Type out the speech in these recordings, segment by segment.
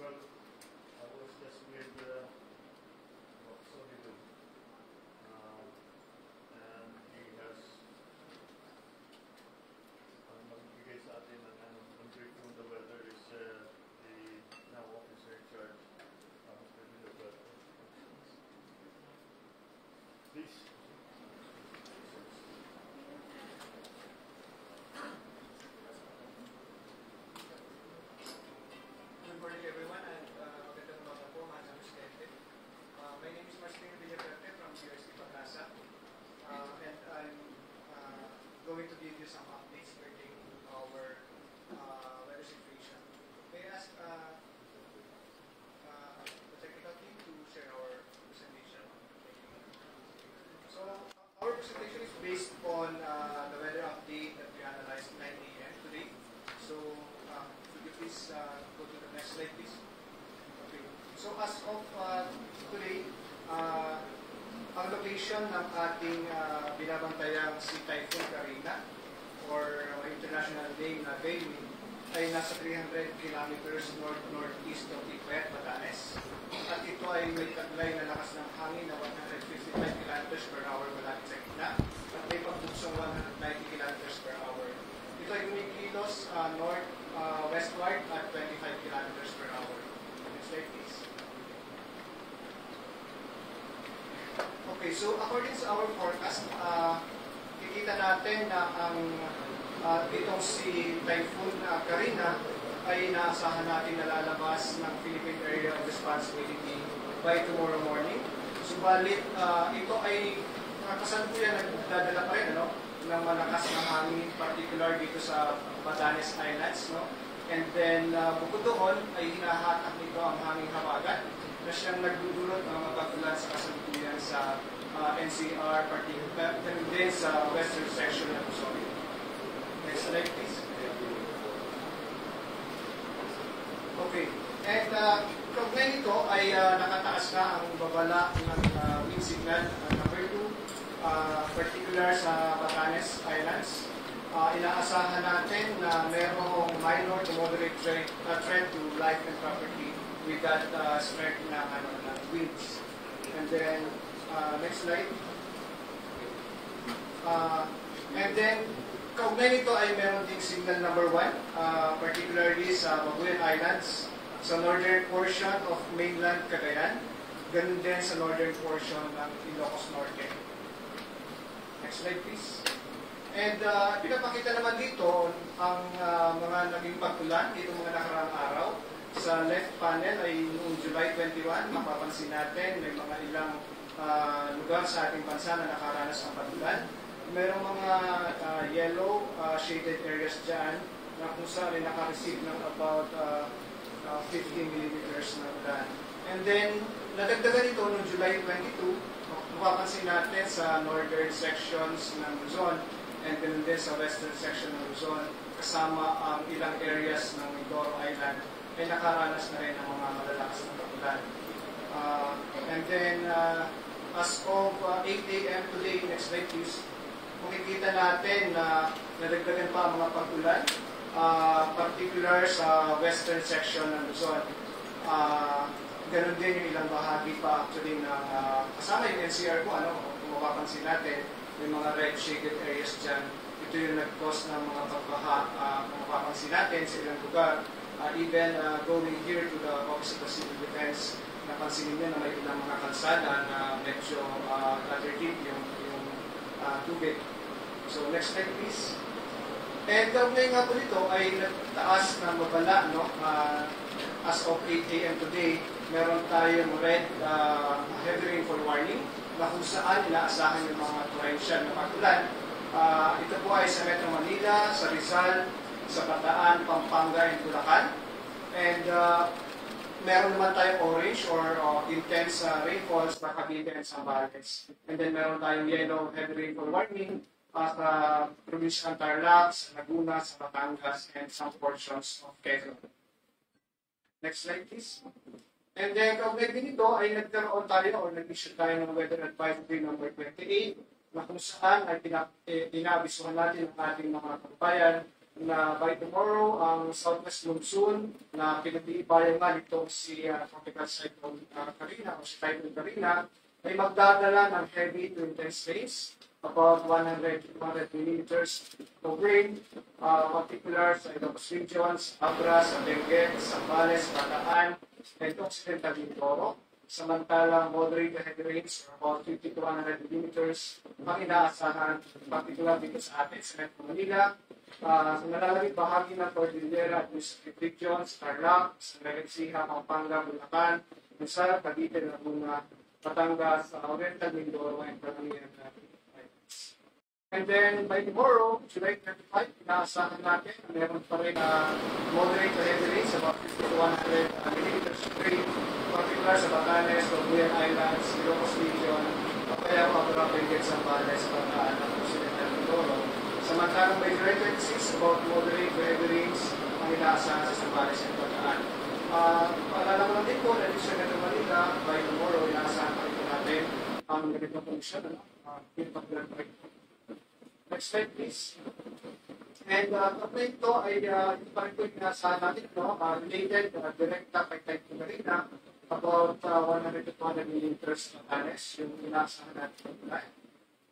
Well, I was just with Solidum, and he has magbigay sa atin ng brief on the weather is the now officer in charge, Mr. Villanueva. Please. Good morning, everyone, and magandang umaga po, mga Presidente. My name is Marcelino Villanueva from UST Pag-asa, and I'm going to give you some updates regarding our weather situation. May I ask the technical team to share our presentation? So, our presentation is based on the weather update that we analyzed at 9 a.m. today. So, could you please go to the next slide, please? Okay. So, as of today, ang location ng ating binabantayang si Typhoon Karina or international name na Bailey ay nasa 300 kilometers north-northeast of Ipet, Batanes. At ito ay may taglay na lakas ng hangin na 155 kilometers per hour malapit sa gitna at may pagbuksong 190 kilometers per hour. Ito ay kumikilos north-westward at 25 kilometers per hour. Next slide, please. Okay, so according sa our forecast, kikita natin na ang itong si Typhoon Karina ay naasahan natin na lalabas ng Philippine Area of Responsibility by tomorrow morning. Subalit, ito ay kasalukuyan nagdadala pa rin ng malakas na hangin, particular dito sa Batanes Islands. And then, bukod doon, ay hinahatak nito ang hangin habagat na siyang nagdudulot ng mga pag-ulan sa kasalukuyan sa NCR, particular din sa western section ng Luzon. Next slide, please. Okay. And kaugnay nito ay nakataas na ang babala ng wind signal number 2, particular sa Batanes Islands. Inaasahan natin na mayroong minor to moderate threat to life and property with that strength na winds. And then, next slide. And then, kaugnay nito ay meron ding signal number 1, particularly sa Babuyan Islands, sa northern portion of mainland Cagayan, ganun din sa northern portion ng Ilocos Norte. Next slide, please. And pinapakita naman dito ang mga naging pag-ulan dito mga nakaraang araw. Sa left panel ay noong July 21, mapapansin natin may mga ilang lugar sa ating bansa na nakaranas ng pag-ulan. Merong mga yellow shaded areas dyan na kung saan ay nakareceive ng about 50 millimeters na ulan. And then, nadagdagan ito noong July 22, mapapansin natin sa northern sections ng Luzon and then din sa western section ng Luzon, kasama ang ilang areas ng Mindoro Island ay nakaranas na rin ng mga malalakas na pag-ulan. And then, as of 8 a.m. today, next slide please, makikita natin na nadagdagan pa ang mga pag-ulan, particular sa western section ng Luzon. Ganon din yung ilang bahagi pa actually na kasama yung NCR ko, kung mapapansin natin, may mga red shaded areas dyan. Ito yung nag-cause ng mga pagbaha, kung mapapansin natin sa ilang lugar. Even going here to the Office of the Civil Defense, napansinin niyo na may ilang mga kalsada na medyo gutter deep yung tubig. So next slide please. And kaugnay nga po nito ay nagtaas na mabala, as of 8 a.m. today, meron tayong red heavy rainfall warning na kung saan inaasahan yung mga torrential na pag-ulan. Ito po ay sa Metro Manila, sa Rizal, sa Bataan, Pampanga, and Bulacan. And meron naman tayong orange or intense rainfalls sa Cavite and Zambales. And then meron tayong yellow heavy rainfall warning sa province ng Tarlac, sa Laguna, sa Batangas, and some portions of Quezon. Next slide, please. And then, kaugnay din ito ay nagkaroon tayo o nag-issue tayo ng Weather Advisory number 28 na kung saan ay inabisuhan natin ang ating mga kababayan na by tomorrow, ang southwest monsoon na pinag-iibayan nga nitong si Tropical Cyclone Karina o si Typhoon Karina ay magdadala ng heavy to intense rains, about 100 to 200 millimeters of rain, particular sa Ilocos regions, Abra, Benguet, Zambales, Bataan, and Occidental Mindoro. Samantalang moderate to heavy rains or about 50 to 100 millimeters ang inaasahan, particular dito sa atin sa Metro Manila, sa malalamig bahagi ng Cordillera, Administrative Regions, Tarlac, sa Merexiha, Pampanga, Bulacan, Rizal, Cavite, Laguna, Batangas, Oriental Mindoro, and Carolina. And then by tomorrow, July 25, inaasahan natin na meron pa rin moderate to heavy rains, about 50 to 100 millimeters of rain, particular sa Batanes, Babuyan Islands, Ilocos Region, kaya mga Benguet, Zambales, Bataan, at Occidental Mindoro. Samantalang by July 26, about moderate to heavy rains ang inaasahan sa Zambales at Bataan. Paalala ko lang din po na dito sa Metro Manila, by tomorrow, inaasahan pa rin natin ang ganitong kondisyon, Next slide, please. And kapag ito ay ito pa rin po yung inaasahan natin, related, direct kay Typhoon Karina, about 100 to 200 millimeters ng tanes, yung inaasahan natin.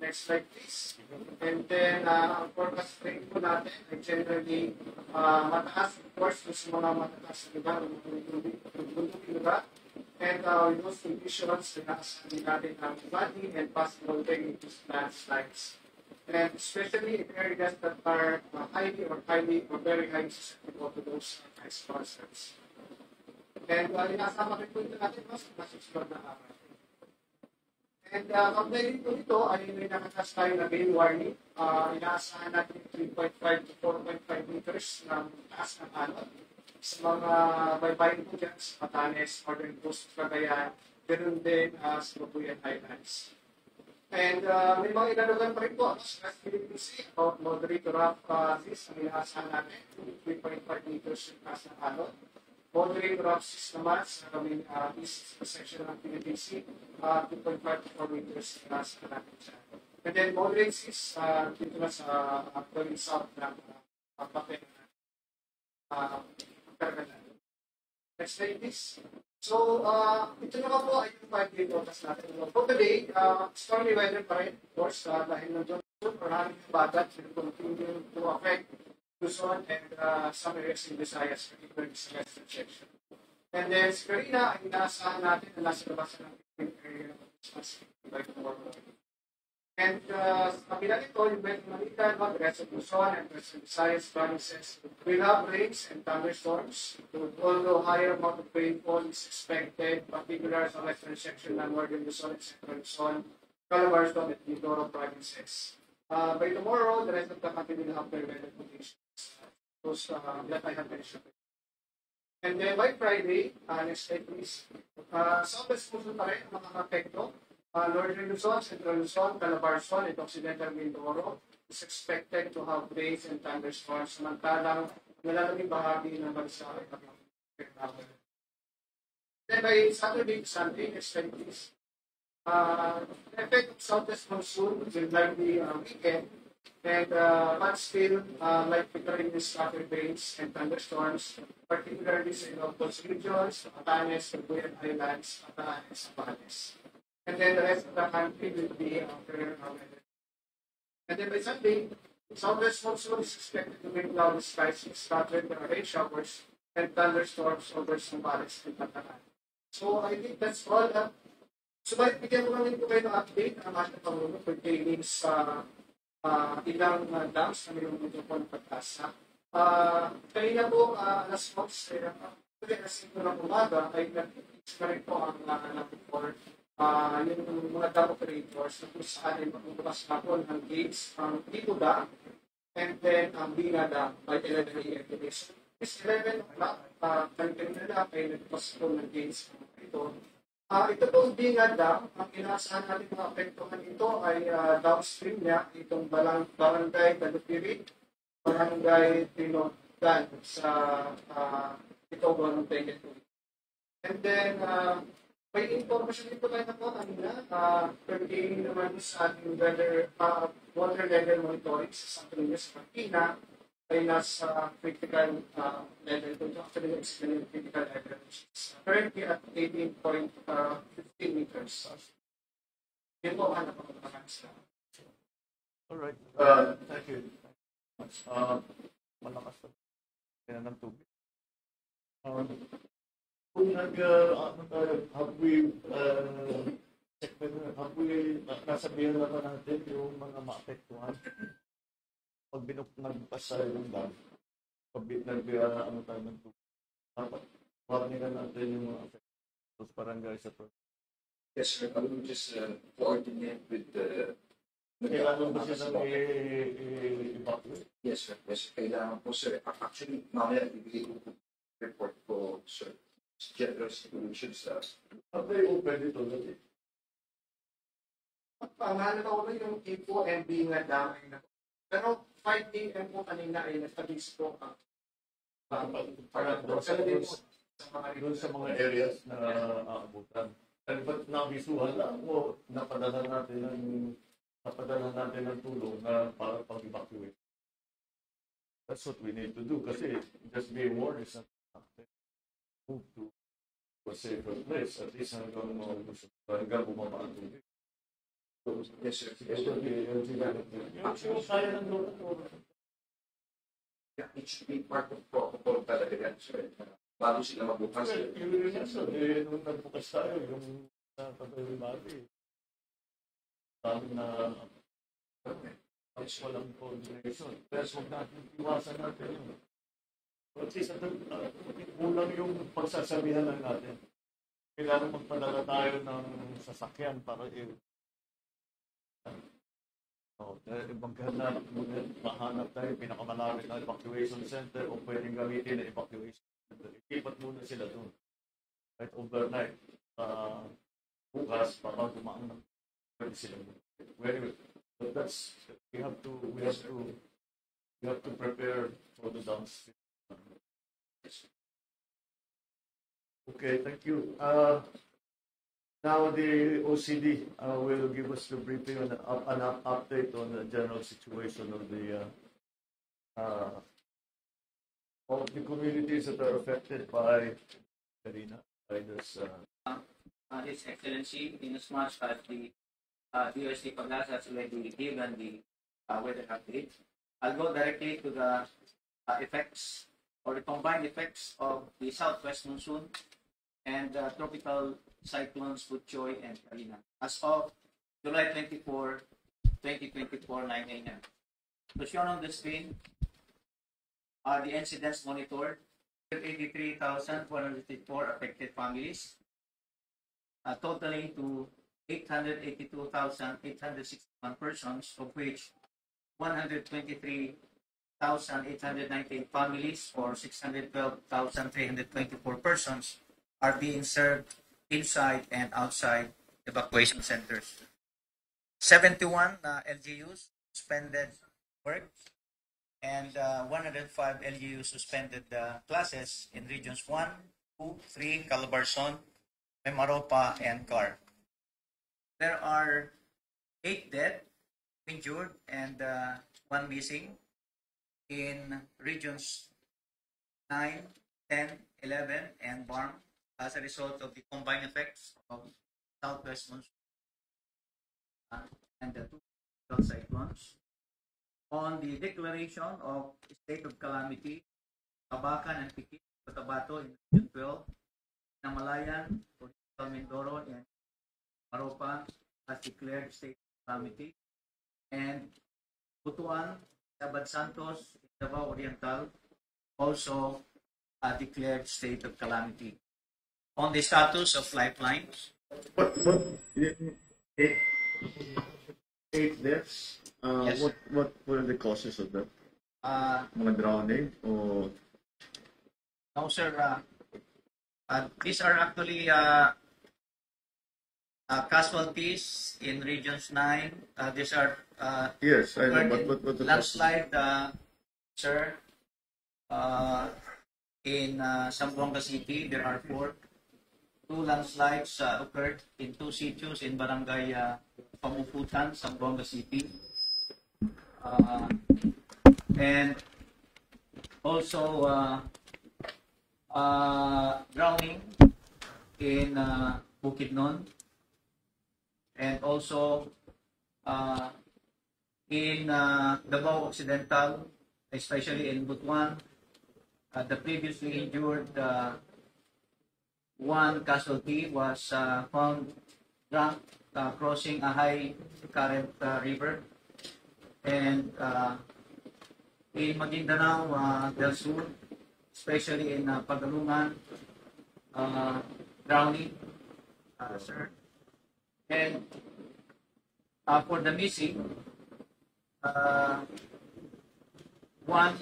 Next slide, please. And then, ang forecast rate po natin ay generally mataas, of course, sa mga mataas na lugar, bundok lugar. And with those conditions, inaasahan din natin ang flooding and possible dangerous landslides. And especially in areas that are highly or very highly susceptible to those kinds of concerns. And inasama rin po ito natin sa susunod na araw. And kapag ito ay may nakatas tayo na rain warning. Inaasahan natin 3.5 to 4.5 meters ng taas ng alon sa mga baybayin po dyan sa Batanes, Northern Coast, Cagayan, ganoon din sa Babuyan Islands. And may mga inalugan pa rin po sa Philippine Sea about moderate to rough seas ang inaasahan natin, 3.5 meters yung taas ng alon. Moderate to rough seas naman sa east section ng Philippine Sea, 2.5 to 4 meters yung inaasahan natin siya. And then moderate seas dito na sa going south ng papel na karagalan. Next slide, please. So, ito naman po ay yung 5-day forecast natin. For today, stormy weather pa rin, of course, dahil nandiyon maraming bagat, continue to affect Luzon and some areas in Visayas, particularly sa western section. And then, si Karina, ay inaasahan natin na nasa labasan ng Philippine area by tomorrow. And sa kabila nito, yung Metro Manila, the rest of Luzon and western Visayas provinces will have rains and thunderstorms. Although higher amount of rainfall is expected, particularly sa western section ng northern Luzon and central Luzon, Calabarzon and Mindoro provinces. By tomorrow, the rest of the country will have their weather conditions. Those that I have mentioned. And then by Friday, next slide please, southwest monsoon pa rin ang mga apekto. Northern Luzon, Central Luzon, Calabarzon, and Occidental Mindoro is expected to have rains and thunderstorms. Samantalang malalamig bahagi ng bansa ay nakapagpapagod. Then by Saturday, Sunday, next slide please. The effect of southwest monsoon will likely weaken, and but still likely to rin scattered rains and thunderstorms, particularly sa Ilocos regions, Batanes, Babuyan Islands, Bataan, and Zambales. And then the rest of the country will be fair weather. And then by Sunday, southwest monsoon is expected to bring cloudy skies with scattered rain showers and thunderstorms over Zambales and Bataan. So I think that's all. Subalit, bigyan ko lang po kayo ng update ang ating Pangulo pertaining sa ilang dams na mayroong dito po ng pagkasa. Kanina po, alas 11, alas 5 ng umaga, ay nag-fix na rin po ang report. Yung mga dam operators na kung saan ay magbubukas na po ng gates from Tito Dam and then ang Bina Dam by 11 a.m. today. So, this 11 o'clock, kanina na ay nagbukas po ng gates ito. Ito pong Bina Dam, ang inaasahan natin mga apektuhan ito ay downstream niya, itong barangay Dalupirit, barangay Tinogan sa itong barangay Dalupirit. And then, may information dito tayo na po kanina, pertaining naman sa ating water level monitoring sa Santo Niño sa Marikina. ay nasa critical level to. Actually, explain critical level, which is currently at 18.15 meters. Yun po ang napakalakas na. Alright. Thank you. Malakas na. Kaya ng tubig. Kung ano tayo, have we nasabihan na ba natin yung mga maapektuhan? Pag nagpasa yung dam, pag ano tayo ng tubig, dapat warning na natin yung mga apektuhan sa barangay sa to. Yes, sir. I will just coordinate with the... Kaya ano ba siya nang i-evacuate? Yes, sir. Yes, kailangan po, sir. Actually, mamaya ibigay ko po report ko, sir. General situations. Have they opened it already? Pangalawa ko ba yung info MB nga damay na. Pero 5 a.m. po kanina ay nasa-list po ang Para doon sa mga areas na aabutan. And but nabisuhan lang o napadala natin ng tulong na para pag-evacuate. That's what we need to do kasi just being warned is not enough. Move to a safer place at least hanggang bumaba ang tubig. Yes, sir. Yes, sir. Yung kaya ng loob. Yeah, it should be part of protocol talaga yan, sir. Bago sila magbukas. Nung nagbukas tayo, yung sa Tabayo Mali, dami na walang coordination. Kaya huwag natin iwasan natin yun. At least, kulang yung pagsasabihan lang natin. Kailangan magpadala tayo ng sasakyan para mahanap tayo pinakamalapit na evacuation center o pwedeng gamitin na evacuation center. Ikipat muna sila doon. Right overnight. Bukas, para dumaan ng pwede sila doon. Anyway, but that's, we have to prepare for the downstream. Okay, thank you. Now the OCD will give us the briefing on an update on the general situation of the communities that are affected by this. His Excellency, in as much as the DOST Paglas has already given the weather update, I'll go directly to the effects or the combined effects of the southwest monsoon and tropical cyclones Butchoy and Carina as of July 24, 2024, 9 a.m. So shown on the screen are the incidents monitored. 83,154 affected families, totaling to 882,861 persons, of which 123,898 families or 612,324 persons are being served inside and outside evacuation centers. 71 LGUs suspended work and 105 LGUs suspended classes in regions 1, 2, 3, Calabarzon, Mimaropa, and Car. There are 8 dead, injured, and 1 missing in regions 9, 10, 11, and Barm as a result of the combined effects of southwest monsoon and the 2 cyclones. On the declaration of state of calamity, Abacan and Pikit, Cotabato in Region 12, Namalayan, Mindoro, and Maropa has declared state of calamity, and Butuan, Sabad Santos, Davao Oriental also declared state of calamity. On the status of lifelines, What 8 deaths? Yes. What were the causes of that? Mga drowning or no, sir. These are actually casualties in regions 9. These are yes, I know, but what the landslide, sir. In Zamboanga City, there are 4. 2 landslides occurred in 2 sitios in Barangay Pamuputan, Zamboanga City. And also drowning in Bukidnon, and also in Davao Occidental, especially in Butuan. The previously injured one casualty was found drunk crossing a high current river, and in Maguindanao del Sur, especially in Pagalungan, drowning, sir. And for the missing, one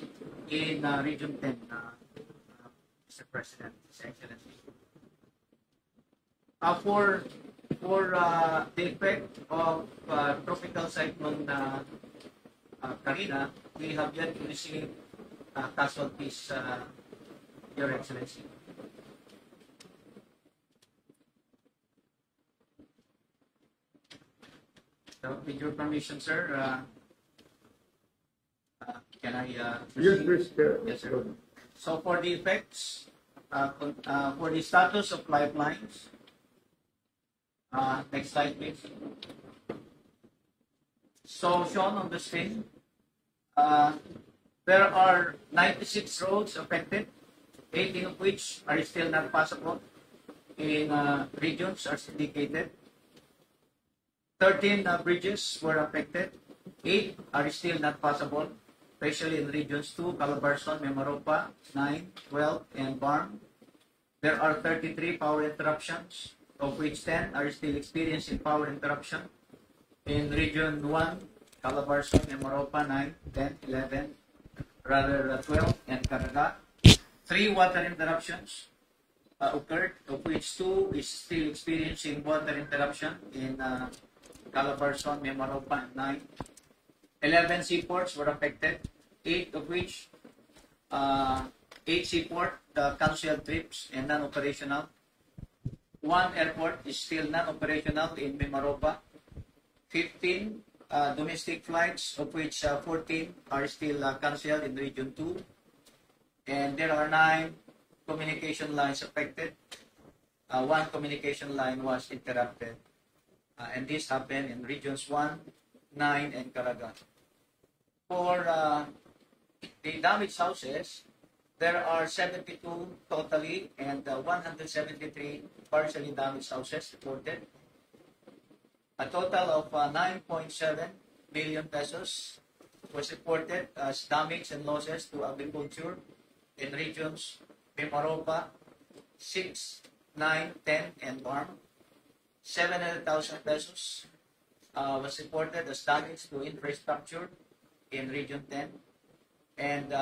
in Region 10, Mr. President, His Excellency. For the effect of tropical cyclone Karina, we have yet to receive casualties, Your Excellency. So, with your permission, sir, can I Yes, proceed? please. Yes, sir. So for the effects, for the status of lifelines, next slide, please. So shown on the screen, there are 96 roads affected, 18 of which are still not passable in regions as indicated. 13 bridges were affected, 8 are still not passable, especially in regions 2, Calabarzon, Mimaropa, 9, 12, and Barm. There are 33 power interruptions, of which 10 are still experiencing power interruption. In region 1, Calabarzon, Mimaropa, 9, 10, 11, 12, and Caraga. 3 water interruptions occurred, of which 2 is still experiencing water interruption in Calabarzon, Mimaropa, and 9. 11 seaports were affected, 8 of which 8 seaport canceled trips and non-operational. 1 airport is still non-operational in Mimaropa. 15 domestic flights, of which 14 are still canceled in Region 2. And there are 9 communication lines affected. 1 communication line was interrupted. And this happened in Regions 1, 9, and Caraga. For the damaged houses, there are 72 totally and 173 partially damaged houses reported. A total of 9.7 billion pesos was reported as damage and losses to agriculture in regions Mimaropa, 6, 9, 10, and Barm. 700,000 pesos was reported as damage to infrastructure in Region 10, and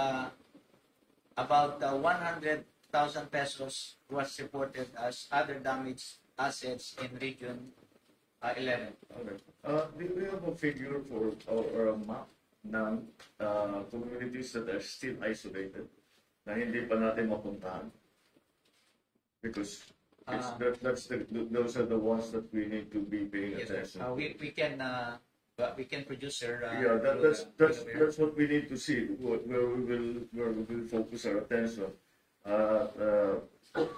about 100,000 pesos was reported as other damaged assets in Region 11. Okay. Do we have a figure for or a map ng communities that are still isolated na hindi pa natin mapuntahan? Because those are the ones that we need to be paying Yes, attention. we can produce, sir. Yeah, that's what we need to see where we will focus our attention.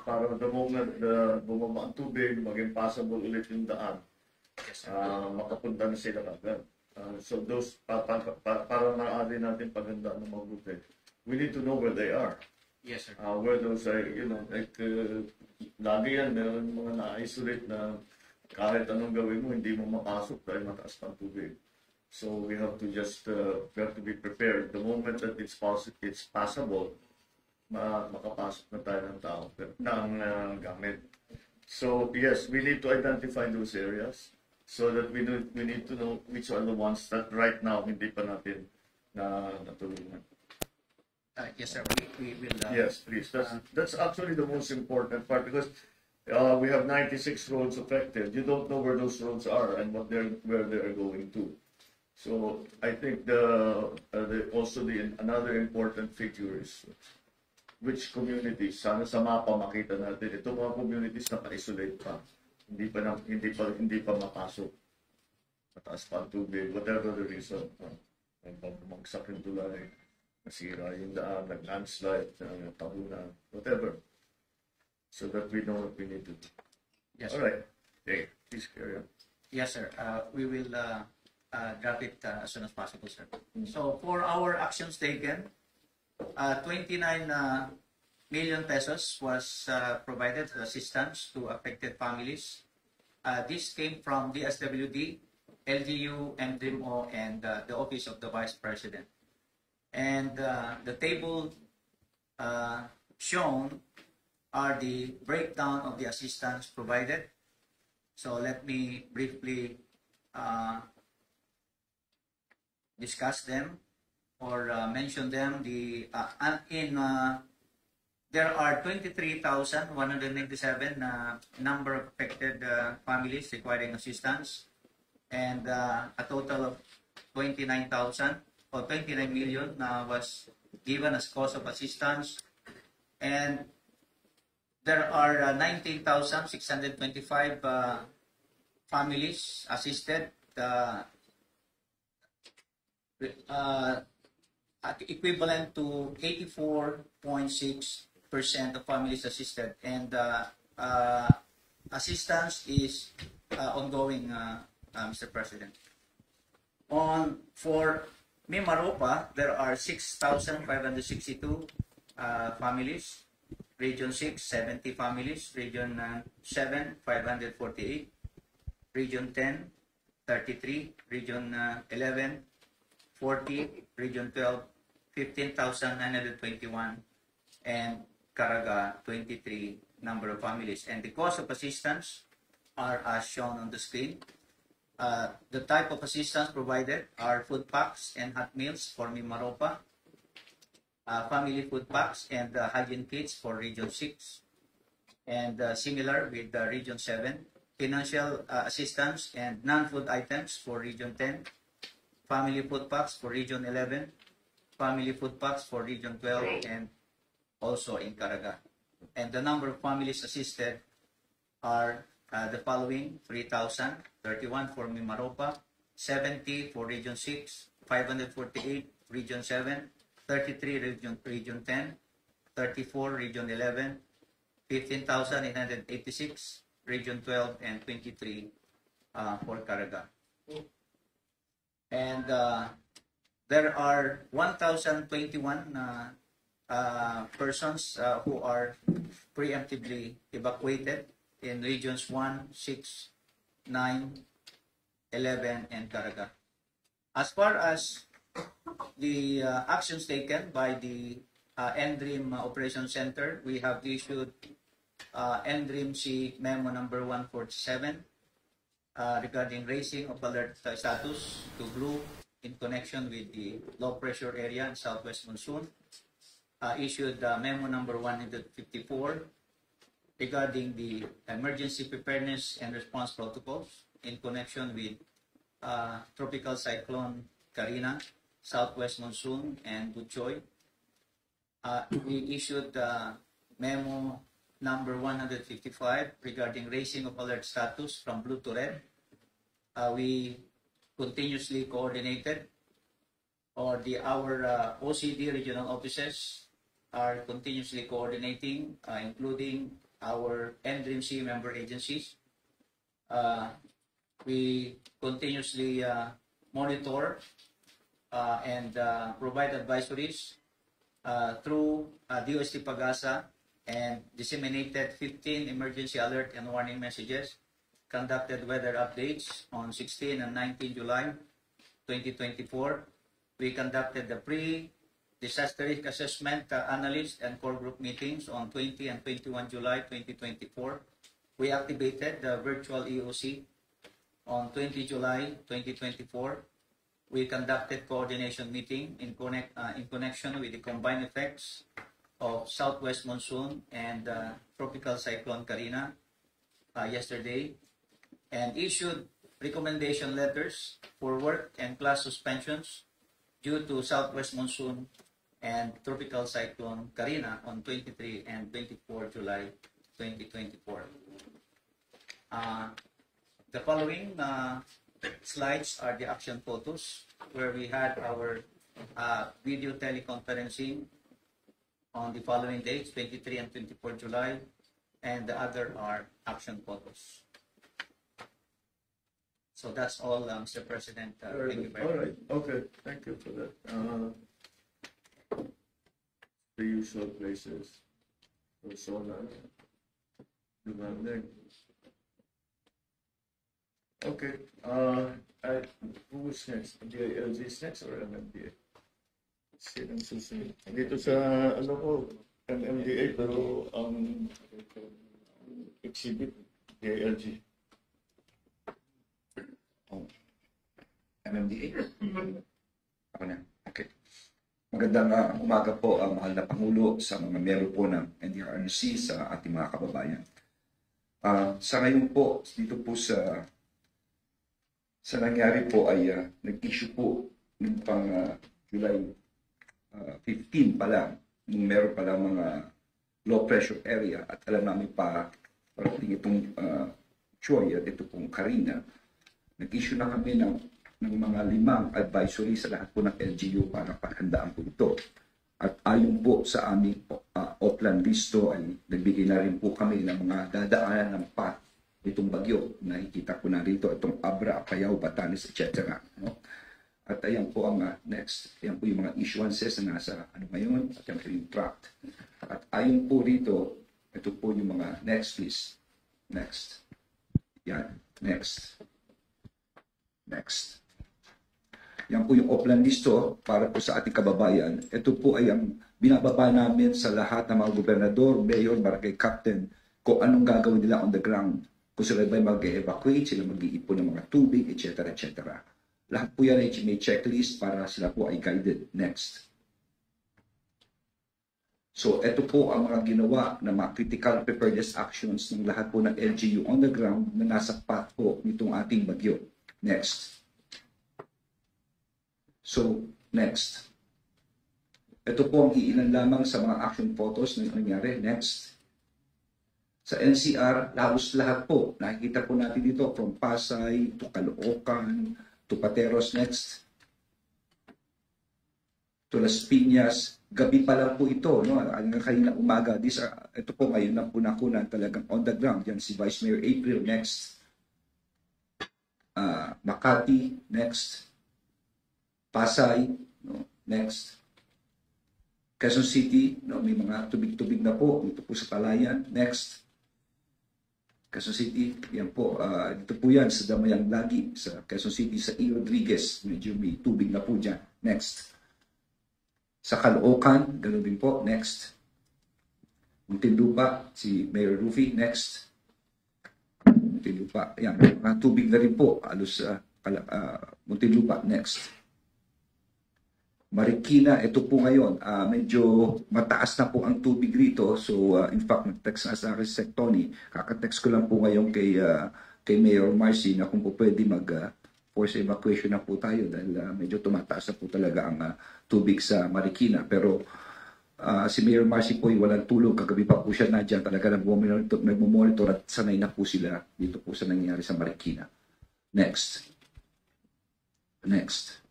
Para the moment na bumaba ang tubig, maging passable ulit yung daan, makapunta na sila agad. So those para maaari natin pagandaan ng mabuti, we need to know where they are. Yes, sir. Where those are, like lagi yan, meron mga na-isolate na kahit anong gawin mo, hindi mo mapasok dahil mataas ng tubig. So we have to just we have to be prepared. The moment that it's passable, makapasok na tayo ng tao, ng gamit. So yes, we need to identify those areas so that we need to know which are the ones that right now hindi pa natin natulungan. Yes, sir. We will. Yes, please. That's actually the most important part because we have 96 roads affected. You don't know where those roads are and where they're going to. So I think another important figure is which communities. Sana sa mapa makita natin ito mga communities na pa-isolate pa. Hindi pa mapasok. Mataas pa ang tubig, whatever the reason. Magsak yung tulay. nasira yung daan, nag-landslide, tahunan, whatever. So that we know what we need to do. Yes, All sir. right. Okay, please carry on. Yes, sir. We will draft it as soon as possible, sir. So for our actions taken, 29 million pesos was provided assistance to affected families. This came from DSWD, LGU, MDMO, and the Office of the Vice President. And the table shown are the breakdown of the assistance provided. So let me briefly discuss them or mention them. There are 23,197 number of affected families requiring assistance, and a total of 29,000 or 29 million was given as cost of assistance, and there are 19,625 families assisted, equivalent to 84.6% of families assisted, and assistance is ongoing, Mr. President. For Mimaropa, there are 6,562 families. Region 6, 70 families. Region 7, 548. Region 10, 33. Region 11, 40. Region 12, 15,921. And Caraga, 23 number of families. And the cost of assistance are as shown on the screen. The type of assistance provided are food packs and hot meals for Mimaropa, family food packs and hygiene kits for Region 6, and similar with Region 7, financial assistance and non-food items for Region 10, family food packs for Region 11, family food packs for Region 12, and also in Caraga. And the number of families assisted are the following: 3,031 for Mimaropa, 70 for Region 6, 548 Region 7, 33 Region 10, 34 Region 11, 15,886 Region 12, and 23 for Caraga. And there are 1,021 persons who are preemptively evacuated in regions 1, 6, 9, 11, and Caraga. As far as the actions taken by the NDREAM Operations Center, we have issued NDREAM-C Memo number 147 regarding raising of alert status to blue in connection with the low pressure area in southwest monsoon. Issued Memo number 154 regarding the emergency preparedness and response protocols in connection with Tropical Cyclone Karina, Southwest Monsoon, and Buchoy. We issued Memo number 155 regarding raising of alert status from blue to red. We continuously coordinated, or our OCD regional offices are continuously coordinating, including our NDREAM-C member agencies. We continuously monitor and provide advisories through DOST Pagasa, and disseminated 15 emergency alert and warning messages, conducted weather updates on 16 and 19 July 2024. We conducted the pre-disaster risk assessment analyst and core group meetings on 20 and 21 July 2024. We activated the virtual EOC on 20 July 2024. We conducted coordination meeting in connection with the combined effects of southwest monsoon and tropical cyclone Karina yesterday, and issued recommendation letters for work and class suspensions due to southwest monsoon and tropical cyclone Karina on 23 and 24 July 2024. The following slides are the action photos where we had our video teleconferencing on the following dates, 23 and 24 July, and the other are action photos. So that's all, Mr. President. Thank you very All much. right, okay, thank you for that. The usual places, Luzon, Lumander. Okay, who's next? DILG is next or MMDA? Sinang susunod? Dito sa, ano ko, MMDA, pero ang exhibit, DILG. MMDA? Ako na. Okay. Magandang umaga po, mahal na Pangulo, sa mga miyembro po ng NDRRC, sa ating mga kababayan. Sa ngayon po, dito po sa nangyari po ay nag-issue po noong pang July 15 pa lang, nung meron pa lang mga low pressure area at alam namin pa parating itong Choi at ito pong Karina, nag-issue na kami ng mga 5 advisory sa lahat po ng LGU para paghandaan po ito. At ayon po sa aming Oplan Visto ay nagbigay na rin po kami ng mga dadaanan ng path itong bagyo. Nakikita ko na rito itong Abra, Apayao, Batanes, etc. No? At ayan po ang next. Ayan po yung mga issuances na nasa ngayon at yan po yung tract. At ayon po rito, ito po yung mga next please. Next. Yan. Next. Next. Yan po yung Oplan Listo para po sa ating kababayan. Ito po ay ang binababa namin sa lahat ng mga gobernador, mayor, barangay captain kung anong gagawin nila on the ground. Kung sila ba mag-evacuate, sila mag-iipon ng mga tubig, etc. etc. Lahat po yan ay may checklist para sila po ay guided. Next. So, ito po ang mga ginawa na mga critical preparedness actions ng lahat po ng LGU on the ground na nasa path po nitong ating bagyo. Next. So, next. Ito po ang iilan lamang sa mga action photos na nangyari. Next. Sa NCR, halos lahat po. Nakikita po natin dito from Pasay to Caloocan to Pateros. Next. To Las Piñas. Gabi pa lang po ito. No? Hanggang kanina umaga. Ito po ngayon na punakunan talagang on the ground. Yan si Vice Mayor April. Next. Makati. Next. Pasay. No? Next. Quezon City. No? May mga tubig-tubig na po. Dito po sa Palayan. Next. Quezon City, yan po, dito po yan sa Damayang Lagi, sa Quezon City, sa E. Rodriguez, medyo may tubig na po dyan. Next. Sa Caloocan, ganoon din po. Next. Muntinlupa, si Mayor Rufy. Next. Muntinlupa, yan, mga tubig na rin po, halos sa Muntinlupa. Next. Marikina, ito po ngayon, medyo mataas na po ang tubig rito. So, in fact, nag-text na sa akin si Sec Tony. Kaka-text ko lang po ngayon kay Mayor Marcy na kung po pwede mag-force evacuation na po tayo dahil medyo tumataas na po talaga ang tubig sa Marikina. Pero si Mayor Marcy po ay walang tulog. Kagabi pa po siya na dyan. Talaga nagmumonitor at sanay na po sila dito po sa nangyari sa Marikina. Next. Next.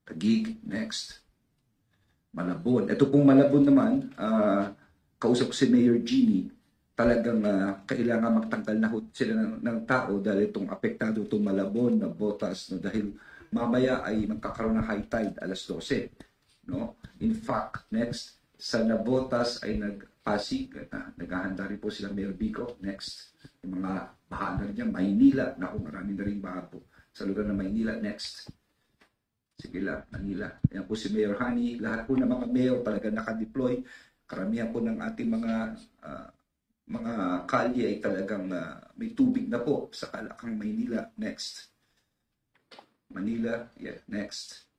Taguig, next. Malabon. Ito pong Malabon naman, kausap ko si Mayor Jeannie, talagang kailangan magtanggal na sila ng tao dahil itong apektado itong Malabon na Botas no, dahil mamaya ay magkakaroon ng high tide alas 12. No? In fact, next, sa Nabotas ay nagpasig, naghahanda rin po sila Mayor Bico. Next, yung mga baha na rin Maynila. Naku, marami na rin baha po sa lugar ng Maynila. Next. Sige lang, Manila. Yan po si Mayor Hani. Lahat po ng mga mayor talaga nakadeploy. Karamihan po ng ating mga kalye ay talagang may tubig na po sa Kalakang Maynila. Next. Manila. Yeah, next.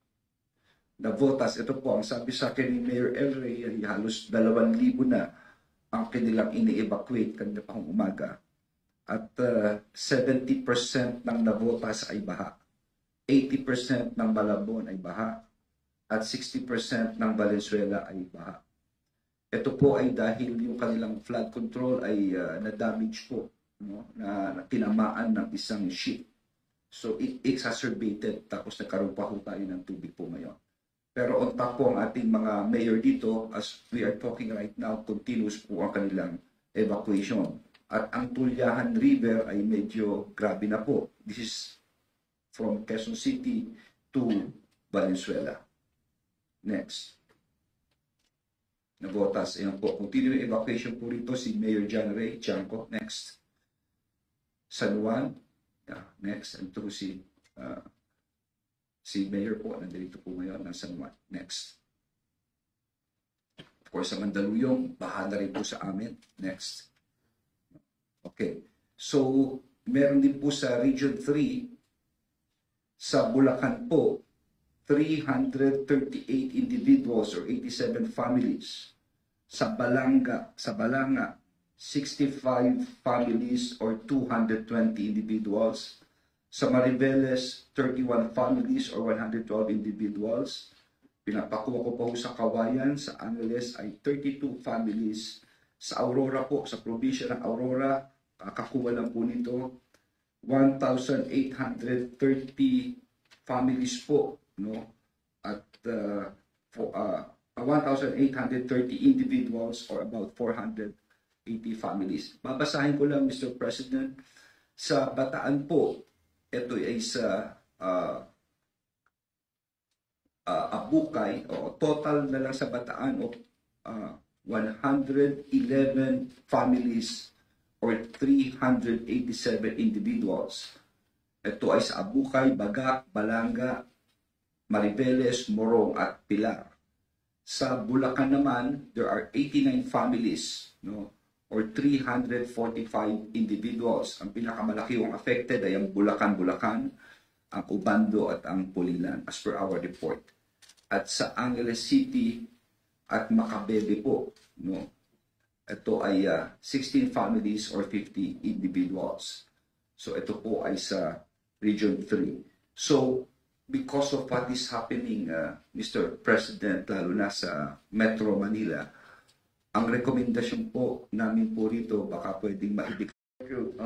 Navotas. Ito po, ang sabi sa akin ni Mayor El Rey ay halos 2,000 na ang kanilang ini-evacuate kanina pang umaga. At 70% ng Navotas ay baha. 80% ng Malabon ay baha at 60% ng Valenzuela ay baha. Ito po ay dahil yung kanilang flood control ay na-damage po, no? na tinamaan ng isang ship So it exacerbated, tapos nagkaroon pa ho tayo ng tubig po ngayon. Pero on top po ang ating mga mayor dito, as we are talking right now, continuous po ang kanilang evacuation. At ang Tulyahan River ay medyo grabe na po. This is from Quezon City to Valenzuela. Next. Nabotas. Ayan po. Continuing evacuation po rito si Mayor John Ray Chanco. Next. San Juan. Yeah, next. Ito po si Mayor po. Nandito po ngayon ng San Juan. Next. Of course, sa Mandaluyong, baha na rin po sa amin. Next. Okay. So, meron din po sa Region 3, sa Bulacan po, 338 individuals or 87 families. Sa Balanga, 65 families or 220 individuals. Sa Mariveles, 31 families or 112 individuals. Pinapakuha ko po sa Kawayan, sa Angeles ay 32 families. Sa Aurora po, sa probinsya ng Aurora, kakakuha lang po nito 1,830 families po, no? At 1,830 individuals or about 480 families. Babasahin ko lang, Mr. President. Sa Bataan po, ito ay sa Abukay, o total na lang sa Bataan o 111 families or 387 individuals. Ito ay sa Abukay, Bagak, Balanga, Mariveles, Morong at Pilar. Sa Bulacan naman, there are 89 families, no, or 345 individuals. Ang pinakamalaki yung affected ay ang Bulacan, ang Ubando at ang Pulilan as per our report. At sa Angeles City at Macabebe po, no, ito ay 16 families or 50 individuals. So ito po ay sa Region 3. So because of what is happening, Mr. President, lalo na sa Metro Manila, ang rekomendasyon po namin po rito, baka pwedeng maibig. Thank you.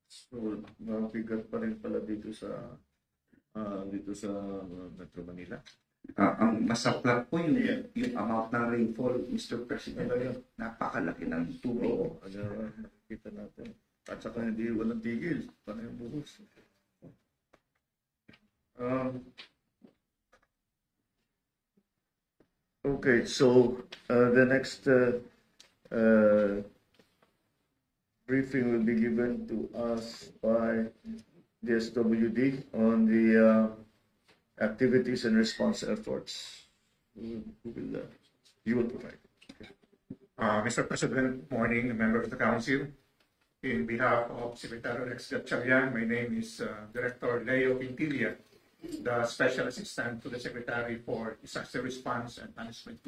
So, mabigat pa rin pala dito sa Metro Manila. Ang masaklap po yung amount ng rainfall, Mr. President. Napakalaki ng tubig. Oo, nakikita natin. At saka hindi walang tigil. Paano yung buhos? Okay, so the next briefing will be given to us by the SWD on the activities and response efforts. You will provide. Mr. President, morning, members of the Council. In behalf of Secretary Rex Gatchalian, my name is Director Leo Quintilla, the Special Assistant to the Secretary for Disaster Response and Management.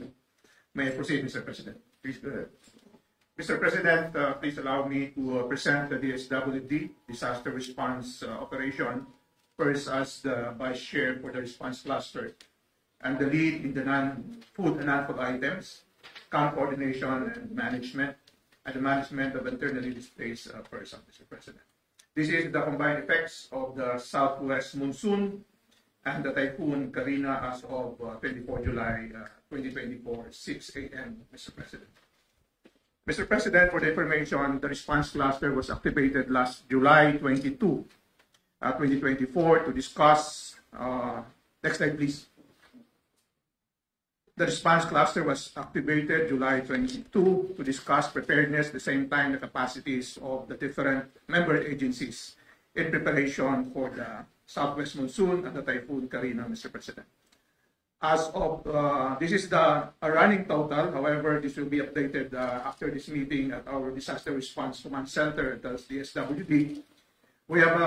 May I proceed, Mr. President? Please go ahead. Mr. President, please allow me to present the DSWD Disaster Response Operation, first as the Vice Chair for the Response Cluster, and the lead in the non-food and non-food items, camp coordination and management, and the management of internally displaced persons, Mr. President. This is the combined effects of the southwest monsoon and the typhoon Karina as of 24 July 2024, 6 a.m., Mr. President. Mr. President, for the information, the response cluster was activated last July 22, 2024 to discuss, next slide please. The response cluster was activated July 22 to discuss preparedness, at the same time the capacities of the different member agencies in preparation for the southwest monsoon and the typhoon Karina, Mr. President. As of, this is a running total, however, this will be updated after this meeting at our Disaster Response Command Center, that's the SWD. We have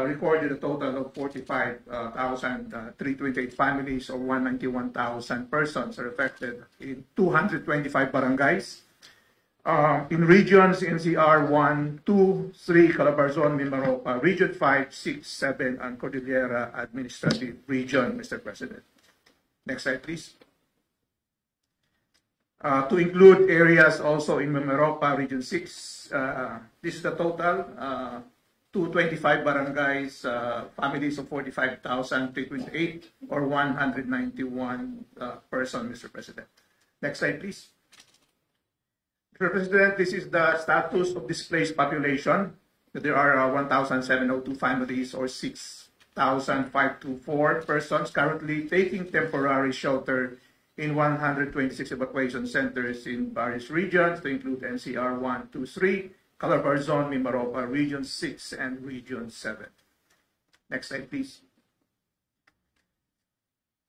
recorded a total of 45,328 families or 191,000 persons are affected in 225 barangays. In regions NCR 1, 2, 3, Calabarzon, Mimaropa, Region 5, 6, 7, and Cordillera Administrative Region, Mr. President. Next slide, please. To include areas also in Mimaropa, Region 6, this is the total. 225 barangays, families of 45,328 or 191 person, Mr. President. Next slide, please. Mr. President, this is the status of displaced population. There are 1,702 families or 6,524 persons currently taking temporary shelter in 126 evacuation centers in various regions to include NCR 1, 2, 3, Calabar Zone, Mimaropa, Region 6, and Region 7. Next slide, please.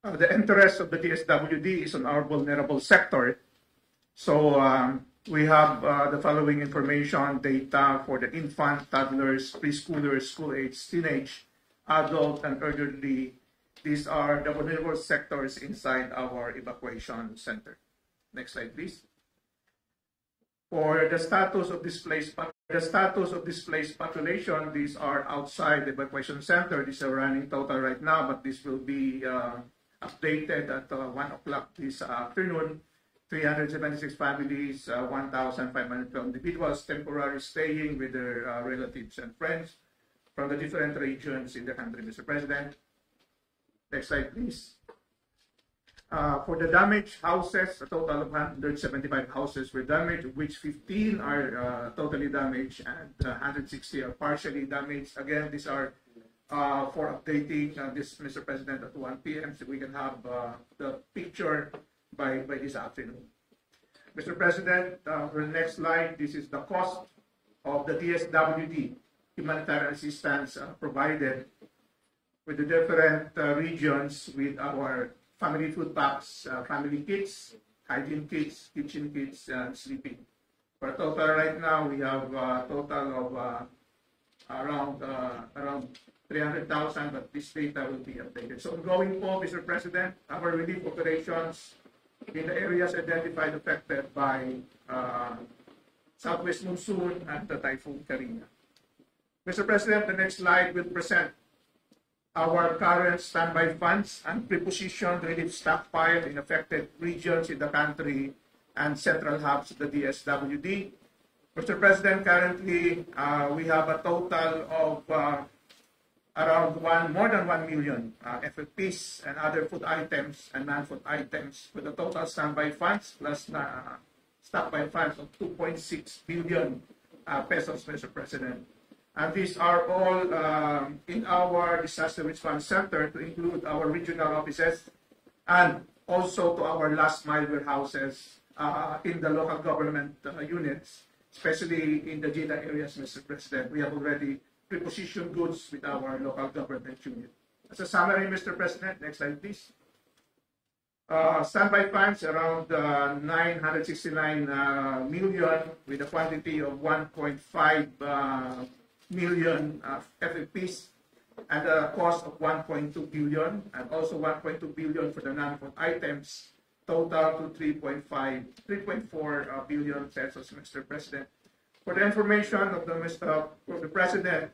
The interest of the DSWD is on our vulnerable sector. So we have the following information, data for the infant, toddlers, preschoolers, school age, teenage, adult, and elderly. These are the vulnerable sectors inside our evacuation center. Next slide, please. For the status of displaced population, these are outside the evacuation center. These are running total right now, but this will be updated at 1 o'clock this afternoon. 376 families, 1,512 individuals temporarily staying with their relatives and friends from the different regions in the country, Mr. President. Next slide, please. For the damaged houses, a total of 175 houses were damaged, of which 15 are totally damaged and 160 are partially damaged. Again, these are for updating this, Mr. President, at 1 p.m. so we can have the picture by this afternoon. Mr. President, for the next slide, this is the cost of the DSWD humanitarian assistance provided with the different regions with our family food packs, family kits, hygiene kits, kitchen kits, and sleeping. For total right now, we have a total of around 300,000, but this data will be updated. So going forward, Mr. President, our relief operations in the areas identified affected by southwest monsoon and the Typhoon Karina. Mr. President, the next slide will present our current standby funds and prepositioned relief stockpile in affected regions in the country and central hubs of the DSWD. Mr. President, currently we have a total of more than 1 million FFPs and other food items and non-food items with a total standby funds plus stockpile funds of 2.6 billion pesos, Mr. President. And these are all in our disaster response center to include our regional offices and also to our last mile warehouses in the local government units, especially in the JITA areas, Mr. President. We have already prepositioned goods with our local government unit. As a summary, Mr. President, next slide, please. Standby funds around 969 million with a quantity of 1.5 million FFPs and a cost of 1.2 billion and also 1.2 billion for the non-food items, total to 3.4 billion pesos, Mr. President. For the information of the President,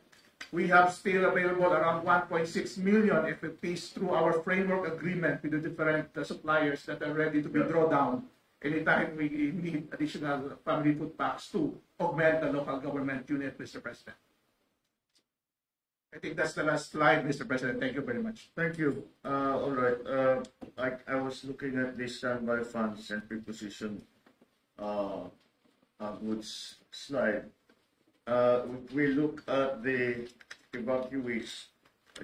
we have still available around 1.6 million FFPs through our framework agreement with the different suppliers that are ready to be drawn down anytime we need additional family food packs to augment the local government unit, Mr. President. I think that's the last slide, Mr. President. Thank you very much. Thank you. All right. I was looking at the standby funds and preposition goods slide. If we look at the evacuees,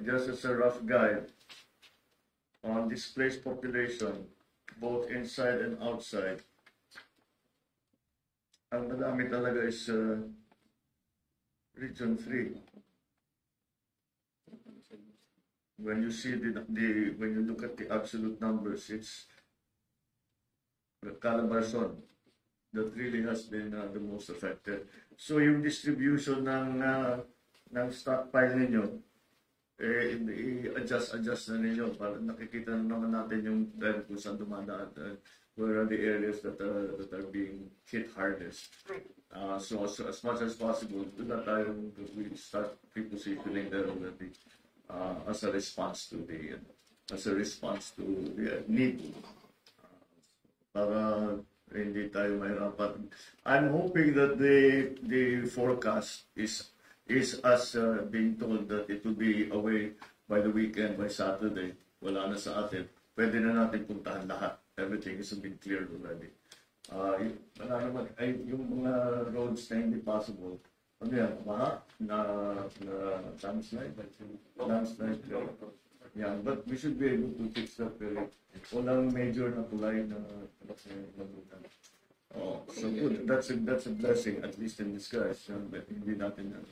just as a rough guide on displaced population, both inside and outside, ang madami talaga is Region 3. When you see when you look at the absolute numbers, it's Calabar Zone that really has been the most affected. So yung distribution ng stockpile ninyo, i-adjust na ninyo para nakikita na naman natin yung trend kung saan dumadaan, where are the areas that are being hit hardest. So as much as possible, doon na tayo we start repositioning there already. As a response to the need para hindi tayo mahirapan. I'm hoping that the forecast is is us being told that it will be away by the weekend, by Saturday. Wala na sa atin. Pwede na natin puntahan lahat. Everything is been cleared already. Wala naman, yung mga roads na hindi possible, ano yan, baha na landslide. Landslide. Yeah, but we should be able to fix that very. Walang major na tulay na magutan. Oh, so good. That's a blessing, at least in disguise. But hindi natin yan.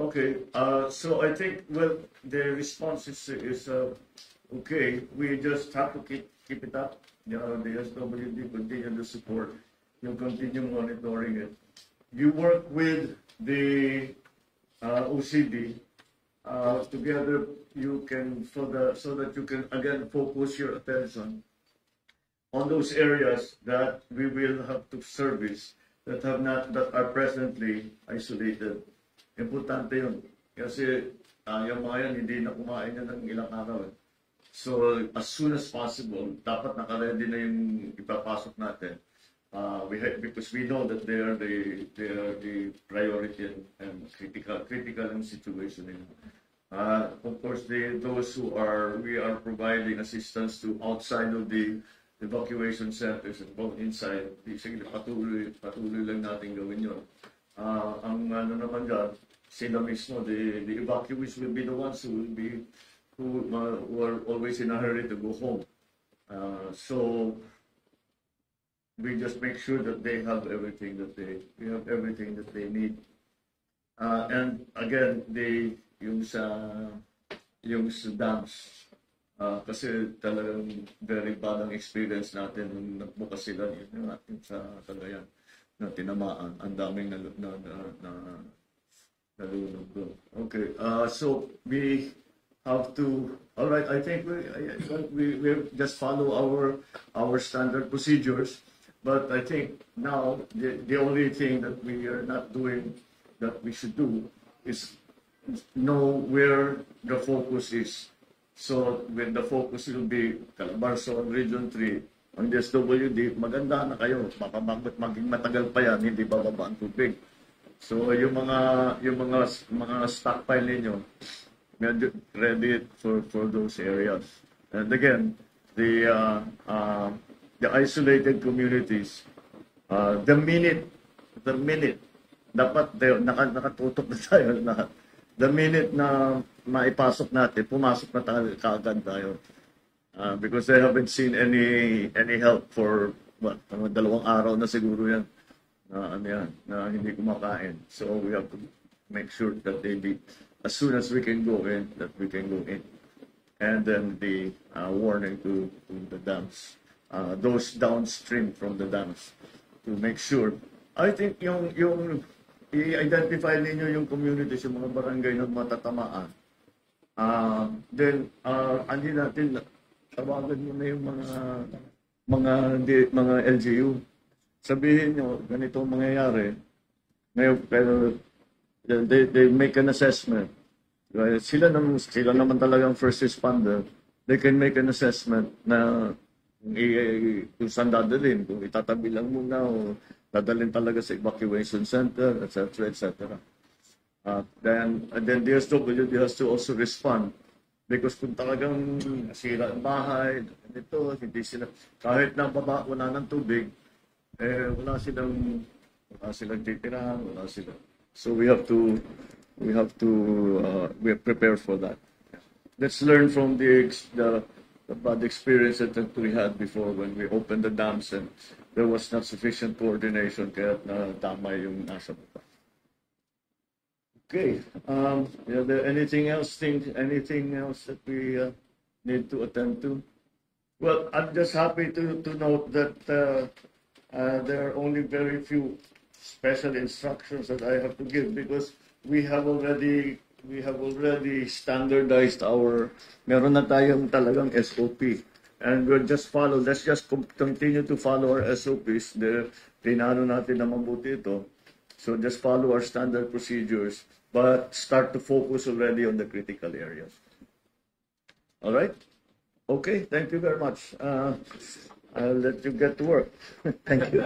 Okay, so I think, well, the response is okay. We just have to keep it up. The SWD continue to support. You continue monitoring it. You work with the OCD. Together, you can so that you can again focus your attention on those areas that we will have to service that are presently isolated. Importante yun. Kasi yung mga yan, hindi na kumain na ng ilang araw. So, as soon as possible, dapat naka-ready na yung ipapasok natin. Because we know that they are the priority and critical in situation. Of course, those we are providing assistance to outside of the evacuation centers and both inside. Sige, patuloy lang natin gawin yun. Ang ano naman dyan, sila mismo, the evacuees will be the ones who are always in a hurry to go home. So we just make sure that they have everything that they need. And again, yung sa dams, kasi talagang very bad ang experience natin nung nagbukas sila natin sa Cagayan na tinamaan. Ang daming nalunod doon. Okay, so we have to, all right, I think we just follow our standard procedures, but I think now the only thing that we are not doing that we should do is know where the focus is. So when the focus will be Calabarzon, Region 3, ang DSWD, maganda na kayo. Baka maging matagal pa yan, hindi bababa ang tubig. So yung mga stockpile ninyo, ready for those areas. And again, the isolated communities, the minute dapat nakatutok na tayo lahat. The minute na maipasok natin, pumasok na tayo kaagad tayo. Because I haven't seen any help for mga 2 araw na siguro yan na hindi kumakain. So we have to make sure that they be, as soon as we can go in, that we can go in. And then the warning to the dams, those downstream from the dams, to make sure. I think yung i-identify ninyo yung communities, yung mga barangay na matatamaan. Then, hindi natin, tawagan mo na yung mga LGU. Sabihin nyo, ganito mangyayari. Ngayon, pero they make an assessment. Sila naman talagang first responder. They can make an assessment na kung saan dadalhin, kung itatabi lang muna o dadalhin talaga sa evacuation center, etc., etc. Then DSWD has to also respond because kung talagang sira ang bahay, ito, hindi sila, kahit na baba, wala ng tubig, wala silang titirahan, wala sila. So we have to prepare for that. Let's learn from the bad experience that we had before when we opened the dams and there was not sufficient coordination kaya tama yung nasa baba. Okay. Is there anything else that we need to attend to? Well, I'm just happy to note that there are only very few special instructions that I have to give because we have already standardized meron na tayong talagang SOP. And let's just continue to follow our SOPs. Tinano natin na mabuti ito. So just follow our standard procedures, but start to focus already on the critical areas. All right? Okay, thank you very much. I'll let you get to work. Thank you.